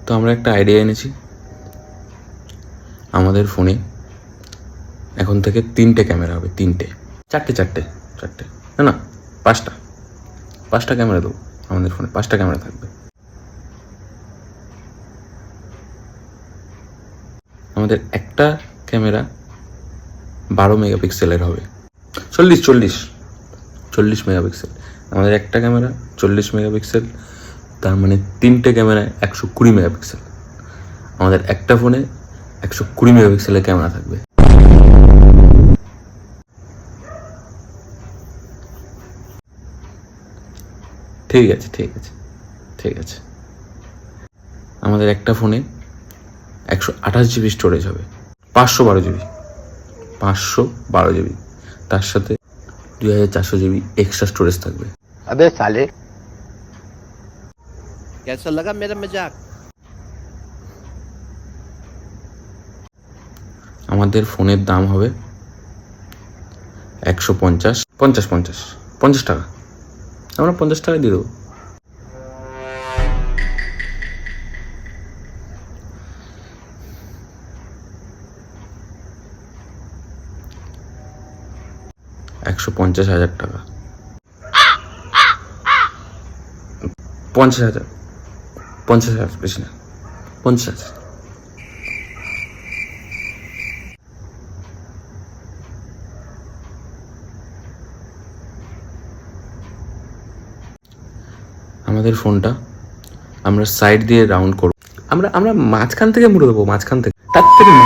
তো আমরা একটা আইডিয়া এনেছি, আমাদের ফোনে এখন থেকে 3টে ক্যামেরা হবে, 3টে, 4টে না না 5টা ক্যামেরা দেবো। আমাদের ফোনে 5টা ক্যামেরা থাকবে। আমাদের একটা ক্যামেরা 12 মেগাপিক্সেলের হবে, 40 মেগাপিক্সেল। আমাদের একটা ক্যামেরা 40 মেগাপিক্সেল, তার মানে 3টে ক্যামেরায় 120 মেগাপিক্সেল। আমাদের একটা ফোনে 120 মেগাপিক্সেলের ক্যামেরা থাকবে। ঠিক আছে। আমাদের একটা ফোনে 128 জিবি স্টোরেজ হবে, 512 জিবি, তার সাথে 2400 জিবি এক্সট্রা স্টোরেজ থাকবে। अबे साले कैसा लगा मेरा मजाक? আমাদের ফোনের দাম হবে 150 টাকা। আমরা 50 টাকা দিয়ে দেবো। $150,000 টাকা, 50,000 বেশি না, 50,000। আমাদের ফোনটা আমরা সাইড দিয়ে রাউন্ড করব, আমরা মাঝখান থেকে মুড়ে দেবো, মাঝখান থেকে তাড়াতাড়ি না।